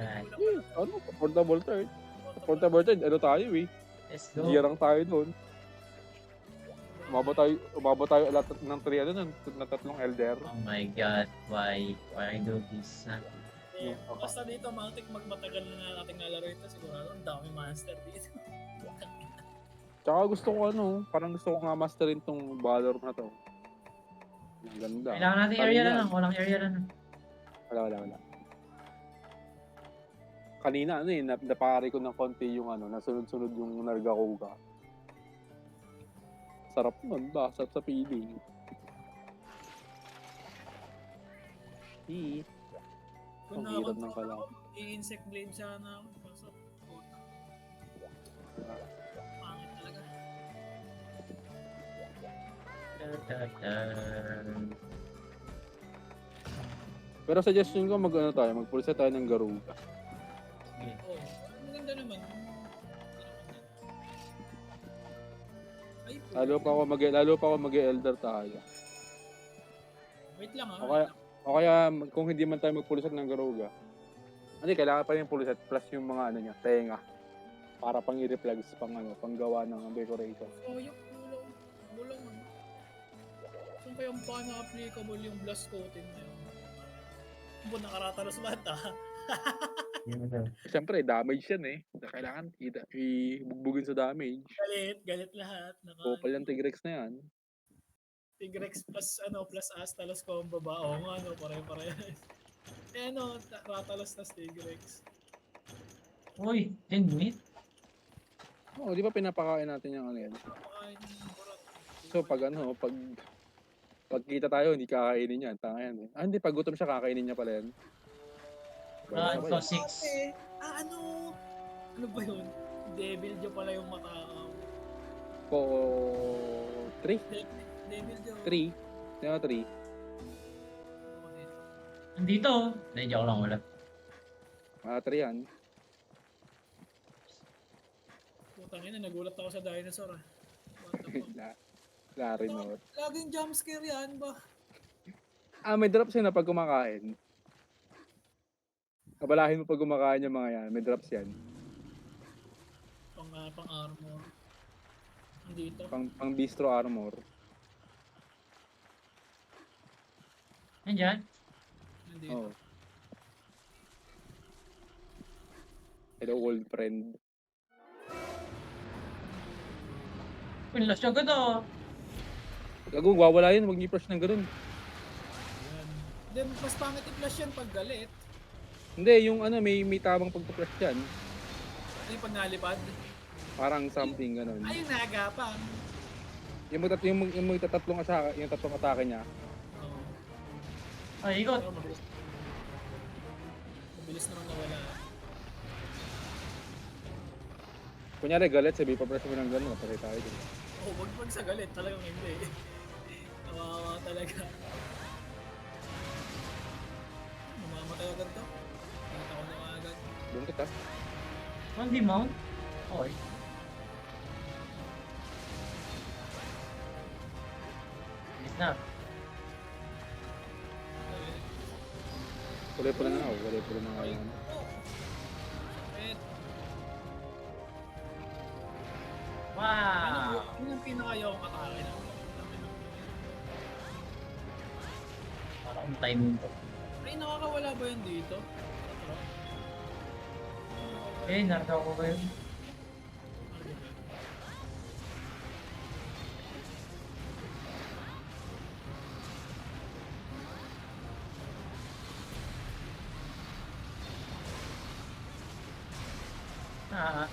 Alright. Ano, affordable third. Affordable third, ano tayo eh. Let's go. Girang tayo doon. Umabot tayo lahat ng 3 ano ng tatlong elder. Oh my god, why I do this? Basta dito, Maltic, magmatagal na nating nalaro ito. Sigurado, ang dami monster dito. Tsaka gusto ko parang gusto ko nga masterin tong Valor na to. Ang ganda. Kailangan natin Sabi area niya, lang, walang area lang. Wala. Kanina napari ko ng konti yung nasunod-sunod yung Nargacuga. Sarap nun ba? Sarap sa feeling. Kung Ang hirap ng kalaban. i-insect blade sana ako. Kaso, pangit talaga. Pero suggestion ko magpulsa tayo ng Garuga. Sige. Oo, maganda naman. Ay, Lalo pa ako mag-elder tayo. wait lang O kaya kung hindi man tayo magpulisan ng Garuga. Hindi, kailangan pa rin yung pulisan plus yung mga niya, tenga. Para pang i-reflex panggawa ng decoration. Oh, yung bulang ano. Saan kaya paano applicable yung blast coating na yun? Nakaratalos lahat Siyempre, damage yan eh. Kailangan ibugbugin sa damage. Galit lahat. Kupal yung Tigrex na yan. Tigrex plus Astalos combo ba? Oo nga, pare-parehas. Ratalos na Tigrex. Uy, 10 minutes? Oo, di ba pinapakain natin yung yan? Napakain ng burat. So pag kita tayo, hindi kakainin yan. Tanga yan eh. Hindi, pag gutom siya, kakainin niya pala yan. Ito 6. Ano ba yun? Devil Joe pala yung matakaw. 3? Devil Joe. 3? 3? Nandito. Hindi, joke lang wala. 3 yan. Putang ina, nagulat ako sa dinosaur ah. What the fuck? Larimor. Laging jumpscare yan ba? May drops yan na pag kumakain. Kabalahin mo pag kumakain yung mga yan. May drops yan. Pang armor. Andito. Pang bistro armor. Nandyan? Nandito. Oh. Hello, old friend. Pinlas siya agad ah. Gago, wawala yun. Huwag niyo flash ng ganun. Yan. Then, mas pangit i-flash yan pag galit. Hindi, yung may tamang pagpa-flash yan. Ay, pag nalipad. Parang something ganun. Ay, yung nagapang. Yung tatlong atake niya. Oo. Ay, ikot. Pero mabilis naman nawala. Kunyari galit, sabi pa-press mo ng ganun. Patay tayo dun. Oh, wag sa galit. Talagang hindi. Nawawa talaga. Mamamatay agad to. Nakita ko na agad. Doon kita. Hindi mount? Okay. Bilis na. Kulay pula na ako. Kulay pula na ako. Wait. Wow! Yun yung pinakayaw kong atake na. Parang timing to. Ay, nakakawala ba yun dito? Eh, narito ko kayo. Ah.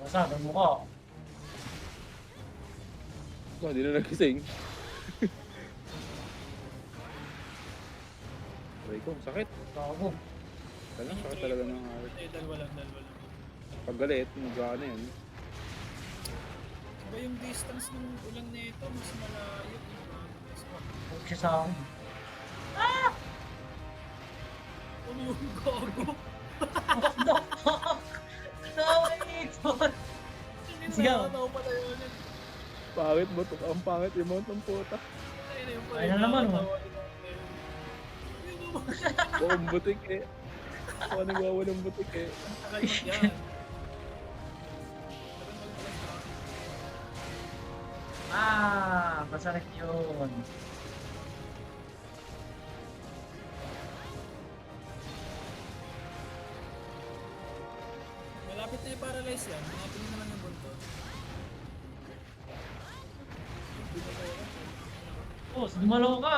Basta, ang mukha. Hindi na nagising. Aray ko, sakit. Gago. Sakit talaga ng heart. Eh, dalawa lang. Pag galit, mag-ano yan. Iba yung distance ng ulan nito, mas malayo. Huwag siya sa akin. Ano yung gago? What the fuck? Nakakaiton! Sige. Nakakatawa pala yun. Pangit mo to. Ang pangit yung mount ng puta. Ay, Ayun na yung pala. Ayun na naman, oh. Ayun naman. Oo, ang butik eh. Ako nagwawalang butik eh. Tagal mag yan. Masakit yun. Malapit na i-paralyze yan. Hanapin mo naman yung buntot. Oh, dumalaw ka.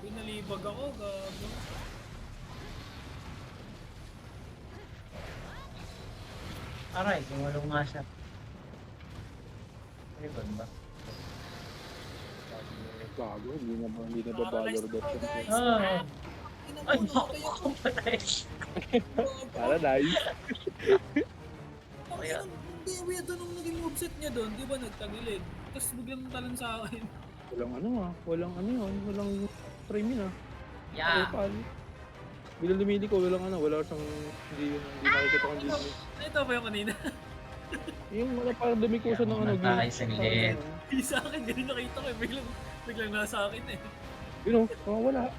Pinalibag ako, gago. Aray, dumalaw nga siya. Ano ba? Gago, hindi na ba Paralyzed valor na dot ako, guys. Ah. Ay, Inabuno bako kayo. ako patay. Para nice. Kaya, Hindi, weird nung naging moveset niya doon. Di ba nagtagilid? Tapos biglang talon sa akin. Walang ano ah. Walang ano yun. Walang frame yun ah. yeah. Paano? Bilang lumili ko, walang ano. Wala siyang hindi nakikita kong Disney. Ito ba yung kanina? Yung mga parang dumiko siya ng ano. Matay saglit. Hindi sa akin, ganun nakita ko eh. Biglang nasa akin eh. You know, wala.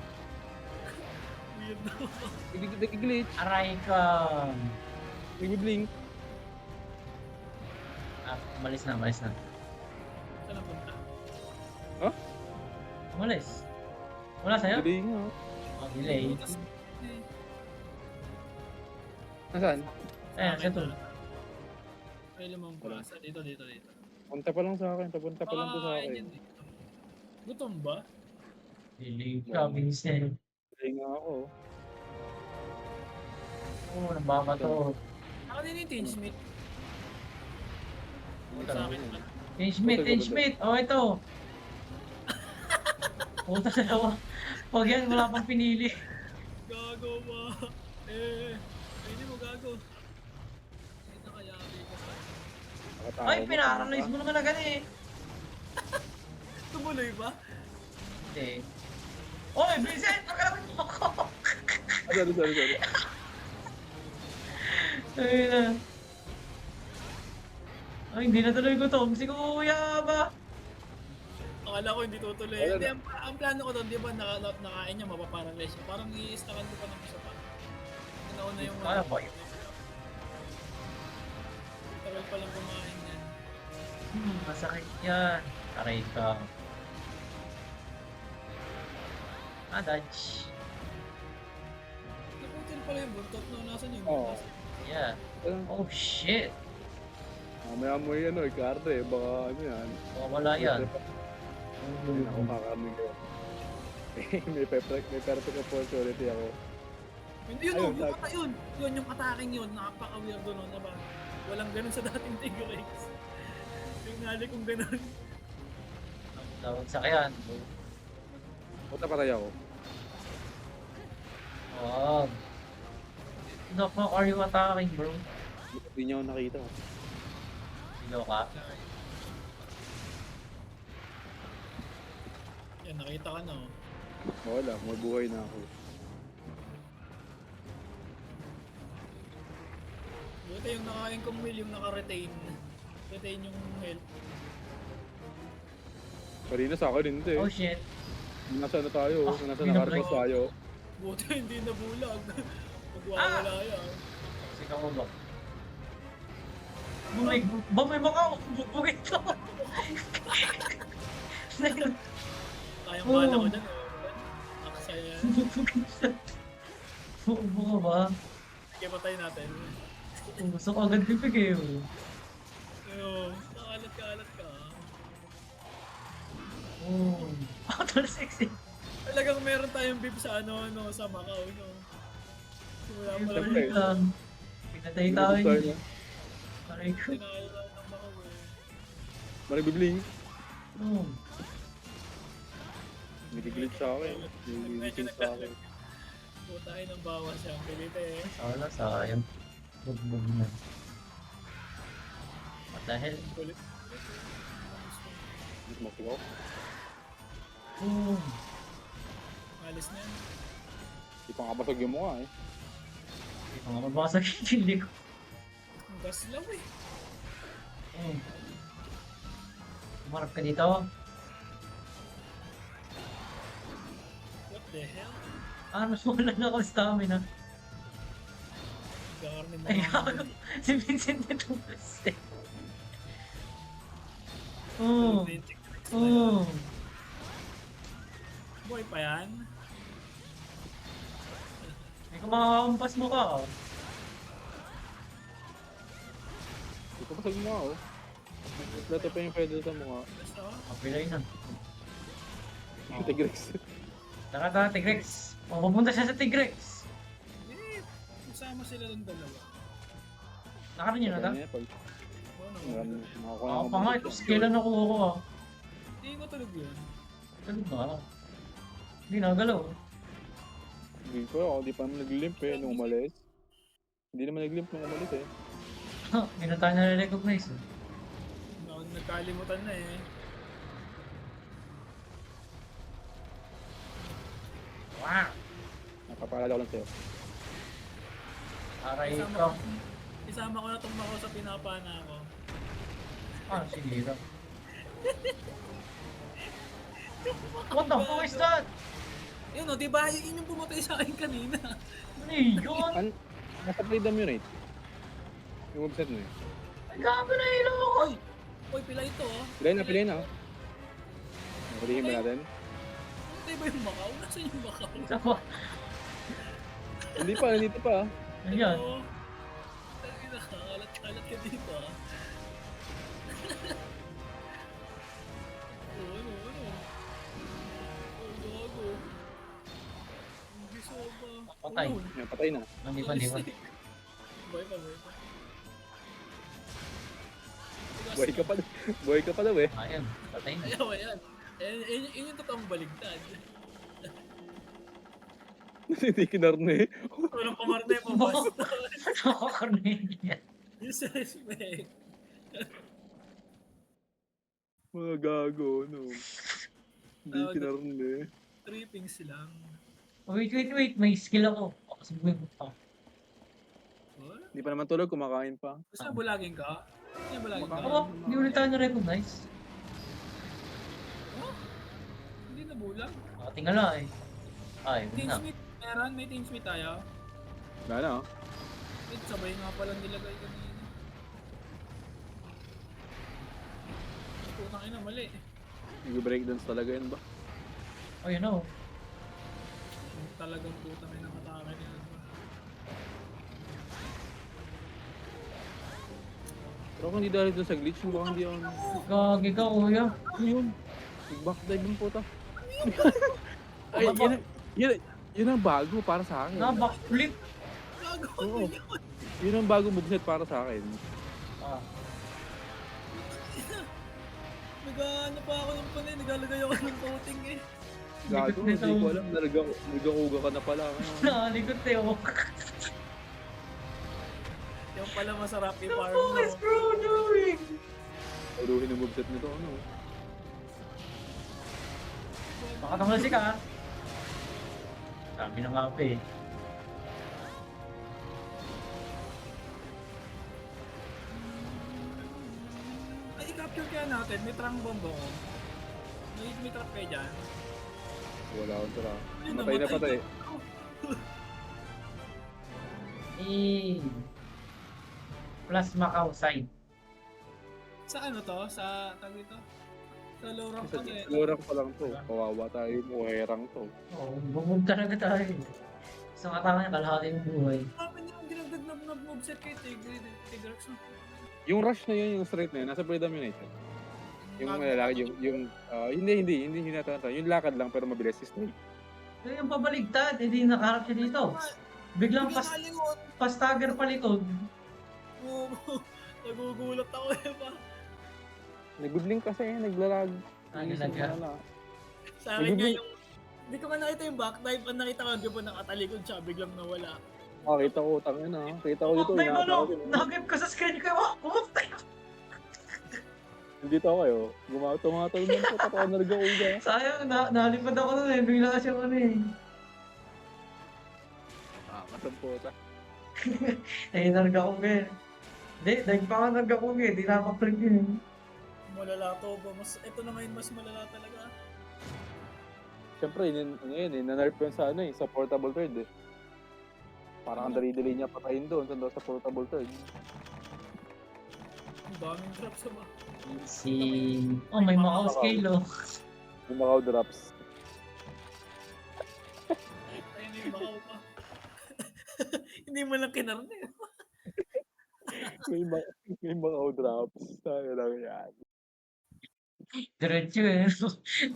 Weird na. Nag-glitch. Aray ka. Nag-blink. Umalis na, umalis na. Saan ang punta? Umalis. Wala sa'yo? Delay nga. Oh, delay. Tapos, Nasaan? Ayan, siya to. Ay, limang pasa. Dito. Punta pa lang sa akin. Papunta pa lang to sa akin. yan eh. Gutom ba? Delay ka, minsan. Delay nga ako. Oo, nababato. Ako din yung Tinge Meat. Sa akin ba? Tinge meat. Oh, ito. Puta na daw. Pag yan, wala pang pinili. Gago ba? Hindi mo gago. Ay, nakayari ka sa akin. Nakatawa Ay, mo, pinaralyze tama mo naman agad eh. Tumuloy ba? Hindi. Oy, Vincent! Pagkalapit mo ako! ka. Sorry. Ayun na. Ay, hindi na tuloy ko to. Si Kuya ba? Akala ko hindi tutuloy. Wala Hindi, ang plano ko doon, di ba nakain niya, mapaparalyze siya. Parang i-stackan ko pa ng isa pa. Nauna yung Kaya ba yun? tagal pa lang kumain yan. Masakit yan. Aray ka. Dodge. Naputin pala yung buntot no, nasan yung Oo. buntot? Yeah. Oh, shit. Mamaya mo yung ano, ikarte. Baka ano yan. Wala yan. Hindi na ako kakamin ko. may perfect opportunity ako. Hindi yun, Ayun, yung ata yun. Yun, yung attacking yun, napaka-weirdo nun, diba? Walang ganun sa dating Tigrex. Yung nali kong ganun. Ang tawag sa kyan. Punta patay ako. Wow. The fuck are you attacking, bro? Hindi niya ako nakita. Sino ka? Yan, nakita ka na oh. Wala, mabuhay na ako. Buti yung nakain kong wheel, yung naka-retain. Retain yung health. Kanina sa akin hindi. Oh shit. Nasa na tayo, nasa binabreak. nakarpas tayo. Buti hindi nabulag. Magwawala yan. Sika mo ba? Bumay mo ka! Bubugit ko! Kayang-kala ko dyan. Aksaya yan. Bubugit siya. Bubo ka ba? Sige, patay natin. Gusto ko agad pipig eh. Ayun, nakalat ka. Oh. Total sexy. Talagang meron tayong beef sa sa Macau, no? Simula pa lang Siyempre. Lang. Pinatay tayo niya. Aray ko. tinalo ng Macau eh. Maribibling. Oh. Nag-glitch sa akin. Nag-glitch sa akin. Putahin ng bawas siya. Pilit eh. Sala, sayang. Bugbog na. What the hell? Kulit. Masigaw. Oh. Alis na yan. Di pa nga basag yung mukha eh. Hindi ko nga mabasag yung chili ko. Ang gas lang eh. Oh. Umarap ka dito. the hell? Wala na ako stamina. Garni mo. Ay, ako. Si Vincent na tumas eh. Oo. Oo. Boy pa yan. May kumakampas mo ka. Hindi ko pasag mo oh. Plato pa yung pwede sa mukha. Basta. Kapilay na. Tigrex. Tara, Tigrex. Pupunta siya sa Tigrex. Eh, kasama sila ng dalawa. Nakaroon niyo na ta? Pag Oo, makakuha Ako pa nga, ito skill na nakuha ko ah. Hindi ko tulog yun. Ano ba? Hindi nagalaw. Hindi ko ako, di pa naman nag-limp eh, nung umalis. Hindi naman nag-limp nung umalis eh. Hindi na tayo na-recognize eh. Nagkalimutan na eh. Wow! Napapaalala ko lang sa'yo. Aray Isama ka. ko, isama ko na itong mako sa pinapana ko. Sige ka. What the fuck is that? Yun o, diba? Yun yung pumatay sa akin kanina. Ano yun? Nasa freedom yun eh. Yung website mo eh. Ay, gabi na ilo ako! Uy, pila ito oh. Pilay na. Nakulihin ba natin? Pumatay ba yung makaw? Nasaan yung makaw? Isa pa. Nandito pa. Ayan. Oo. Tangin na, kalat-kalat ka dito ah. Ano? Oh, gago. Ang giso ba? Patay. Yan, patay na. Hindi pa. Buhay pa. Buhay ka pa daw eh. Ayan, patay na. Ayaw, ayan. Yun yung totoong baligtad. Hindi kinarne eh. Walang pamarne pa basta. Cornelia. Disrespect. Mga gago, no. Hindi kinarne eh. Trippings lang. Wait. May skill ako. Sabihin mo pa. What? Hindi pa naman tulog, kumakain pa. Gusto mo bulagin ka? Gusto mo bulagin ka? Oo, hindi ulit tayo na-recognize. Huh? Hindi na bulag. Tingala eh. Ay, yun na. Teamsmith, meron? May teamsmith tayo? Wala na oh. Wait, sabay nga palang nilagay kanina. Putang ina, mali. Nag-breakdance talaga yun ba? Oh, yun o. Talagang putang ina matake nila. Pero kung hindi dahil doon sa glitch, baka hindi ako... Gagi ka, kuya. Ano yun? Nag-backdive yung puta. Ay, yun ang bago para sa akin. Na-backflip. Gago, Oo. ano yun? Yun ang bago moveset para sa akin. Ah. Nag-ano pa ako ng panay, naglalagay ako ng coating eh. Gago, hindi ko alam. Nag-uga ka na pala. Nakalikot eh, oh. Yung pala masarap The i-farm fuck is no. bro doing? Uruhin ang moveset nito, ano? Baka naman si ka. Dami na mapa eh. Ay, i-capture kaya natin, may trunk bomb ako. May trap kayo dyan. Wala akong tara. Ay, Matay na namatay patay. ka. Eh. Plasma outside. Sa ano to? Sa, tag ito? Sa low rank Sa kasi. lurang pa lang to. Kawawa tayo, muherang to. Oo, bumog talaga tayo. Isang atama niya, kalahati yung buhay. Bakit niya ang dinagdag na moveset kay Tigrex no? Yung rush na yun, yung straight na yun, nasa predomination. Yung malalaki, hindi natatanda. Yung lakad lang pero mabilis si Snake. Pero yung pabaligtad, hindi nakaharap siya dito. Biglang pa-stagger palikod. Oo, nagugulat ako eh pa. Nag-blink kasi, naglalag. Naglalag. Sa akin nga yung, hindi ko nga nakita yung backdive, ang nakita ko di ba nakatalikod siya, biglang nawala. Kita ko, tangin na. Kita ko dito, May inata ko. nag-give ka sa screen ko. Nandito ako kayo. Tumatalon lang po, tapos nag-uga. Sayang, nalipad ako nun eh. Bigla kasi ako ano eh. Matampota. Eh, narga-ug eh. Hindi, dahil pa nga narga-ug eh. Di nakapag yun. Malala to ba? Ito na ngayon mas malala talaga. Siyempre, na-nerf yun sa sa portable third eh. Parang ang dali-dali niya patayin doon sa portable third. Ang daming drops sa ba? Oh, may Macau scale, oh. Yung Macau drops. Ayun yung Macau pa. Hindi mo lang kinarne. May Macau drops. Tayo lang yan. Diretso, eh.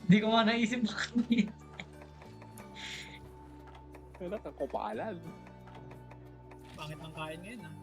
Hindi ko nga naisip bakit. Wala kang kupalan. Pangit ng kain ngayon ah.